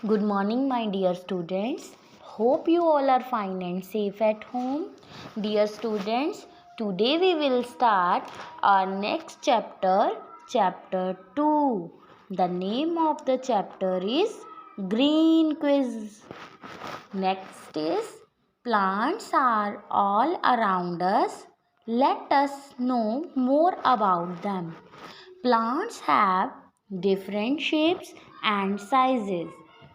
Good morning, my dear students. Hope you all are fine and safe at home. Dear students, today we will start our next chapter, chapter 2. The name of the chapter is Green Quiz. Next is plants are all around us. Let us know more about them. Plants have different shapes and sizes.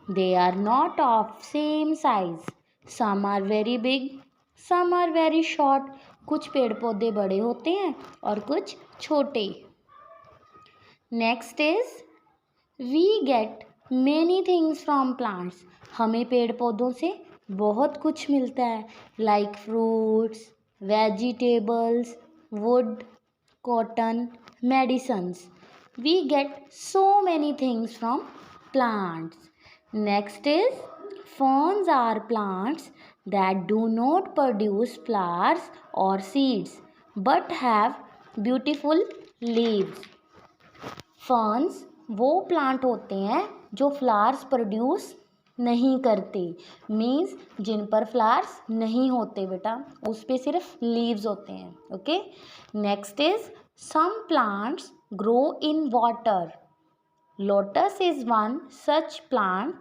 They are not of same size. Some are very big, some are very short. कुछ पेड़ पौधे बड़े होते हैं और कुछ छोटे. Next is we get many things from plants. हमें पेड़ पौधों से बहुत कुछ मिलता है like fruits, vegetables, wood, cotton, medicines. We get so many things from plants. Next is ferns are plants that do not produce flowers or seeds but have beautiful leaves. Ferns वो plant होते हैं जो flowers produce नहीं करते. Means जिन पर flowers नहीं होते बेटा, उस पे सिर्फ लीव्स होते हैं. Okay. Next is some plants grow in water. Lotus is one such plant.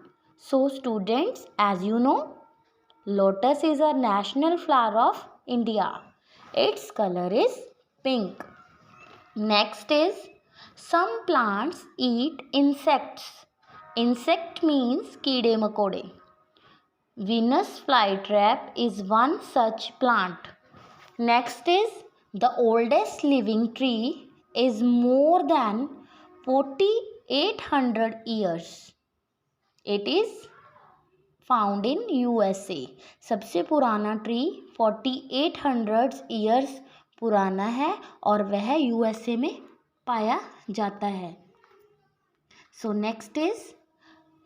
So students, as you know, lotus is a national flower of India. Its colour is pink. Next is some plants eat insects. Insect means कीड़े मकोड़े. Venus flytrap is one such plant. Next is the oldest living tree is more than 4800 years. It is found in USA. सबसे पुराना tree 4800 years पुराना है और वह USA में पाया जाता है. So next is,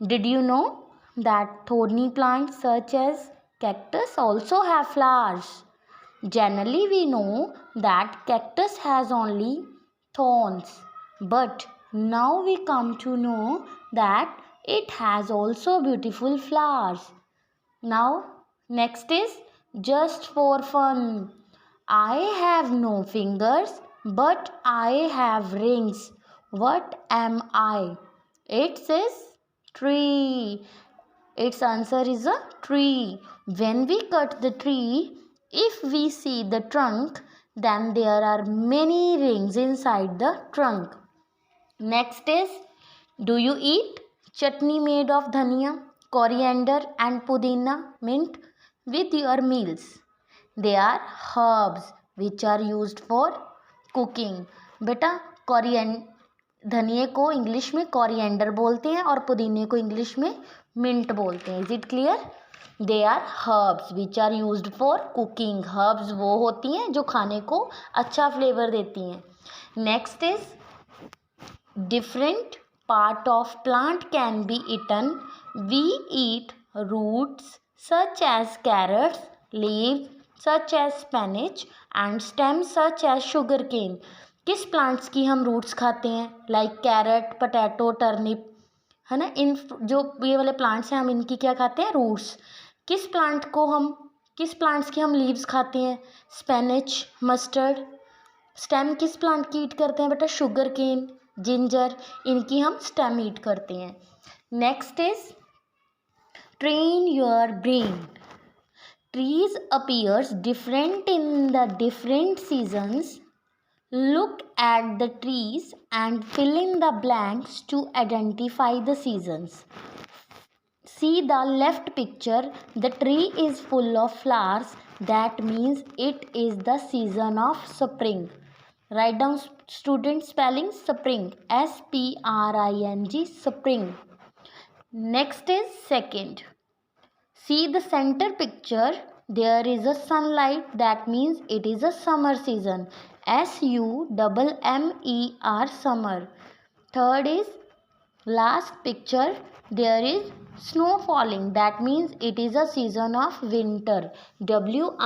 did you know that thorny plants such as cactus also have flowers? Generally we know that cactus has only thorns, but now we come to know that it has also beautiful flowers. Now next is just for fun. I have no fingers but I have rings. What am I? It says tree. Its answer is a tree. When we cut the tree, if we see the trunk, then there are many rings inside the trunk. Next is, do you eat chutney made of dhania, coriander and pudina, mint with your meals? They are herbs which are used for cooking. बेटा धनिए को English में coriander बोलते हैं और पुदीने को English में मिंट बोलते हैं. Is it clear? They are herbs which are used for cooking. Herbs वो होती हैं जो खाने को अच्छा फ्लेवर देती हैं. Next is different part of plant can be eaten. We eat roots such as carrots, leaves such as spinach and stem such as sugar cane. किस प्लांट्स की हम रूट्स खाते हैं? लाइक कैरेट, पोटैटो, टर्निप, है ना. इन जो ये वाले प्लांट्स हैं, हम इनकी क्या खाते हैं? रूट्स. किस प्लांट्स की हम लीव्स खाते हैं? Spinach, mustard. स्टेम किस प्लांट की ईट करते हैं बेटा? Sugar cane, ginger. इनकी हम स्टेम ईट करते हैं. Next is train your brain. Trees appears different in the different seasons. Look at the trees and fill in the blanks to identify the seasons. See the left picture. The tree is full of flowers. That means it is the season of spring. Write down student spelling spring. S-P-R-I-N-G, spring. Next is second. See the center picture. There is a sunlight. That means it is a summer season. S-U-M-M-E-R, summer. Third is last picture. There is snow falling. That means it is a season of winter. W-I-N-T-E-R,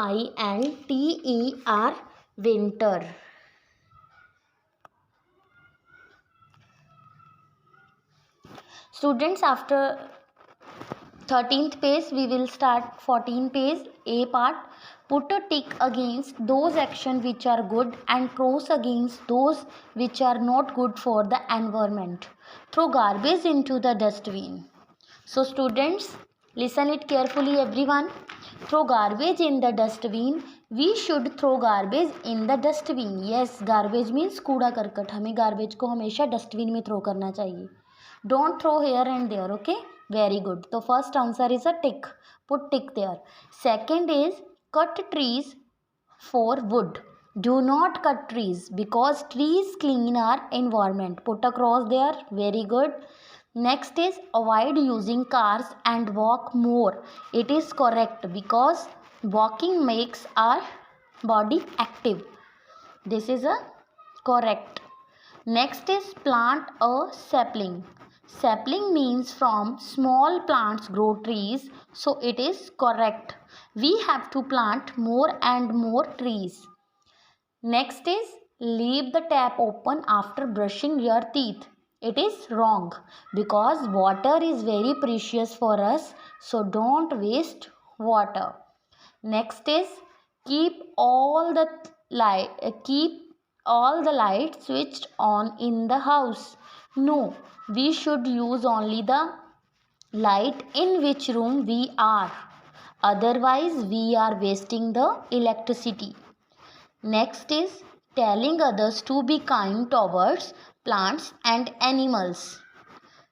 winter. Students, after 13th page we will start 14 page A part. Put a tick against those actions which are good and cross against those which are not good for the environment. Throw garbage into the dustbin. So students, listen it carefully everyone. Throw garbage in the dustbin. We should throw garbage in the dustbin. Yes, garbage means कूड़ा करकट. हमें garbage को हमेशा dustbin में throw करना चाहिए. Don't throw here and there. Okay, very good. So first answer is a tick. Put tick there. Second is cut trees for wood. Do not cut trees because trees clean our environment. Put a cross there. Very good. Next is avoid using cars and walk more. It is correct because walking makes our body active. This is a correct. Next is plant a sapling. Sapling means from small plants grow trees, so it is correct. We have to plant more and more trees. Next is leave the tap open after brushing your teeth. It is wrong because water is very precious for us, so don't waste water. Next is keep all the lights switched on in the house. No, we should use only the light in which room we are. Otherwise, we are wasting the electricity. Next is telling others to be kind towards plants and animals.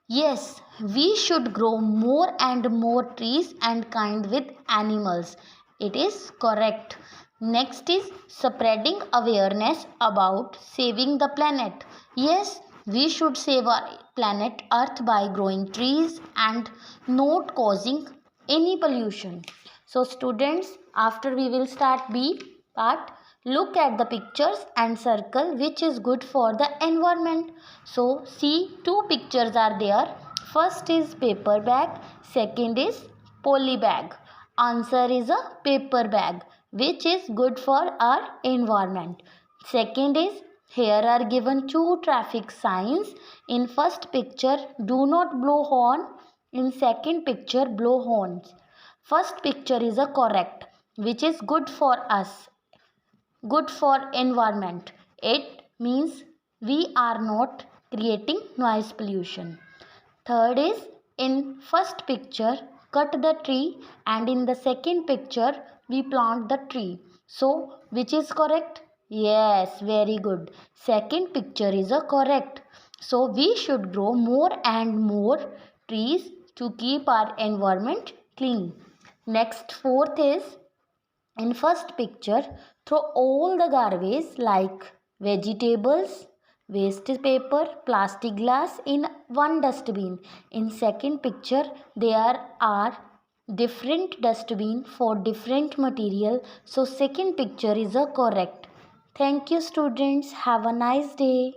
Yes, we should grow more and more trees and kind with animals. It is correct. Next is spreading awareness about saving the planet. Yes, we should save our planet Earth by growing trees and not causing any pollution. So students, after we will start B part. Look at the pictures and circle which is good for the environment. So see, two pictures are there. First is paper bag, second is poly bag. Answer is a paper bag which is good for our environment. Second is here are given two traffic signs. In first picture do not blow horn. In second picture blow horns. First picture is a correct which is good for us. Good for environment. It means we are not creating noise pollution. Third is in first picture cut the tree and in the second picture we plant the tree. So which is correct? Yes, very good. Second picture is a correct. So we should grow more and more trees to keep our environment clean. Next, fourth is in first picture, throw all the garbage like vegetables, waste paper, plastic glass in one dustbin. In second picture, there are different dustbin for different material. So second picture is a correct. Thank you students. Have a nice day.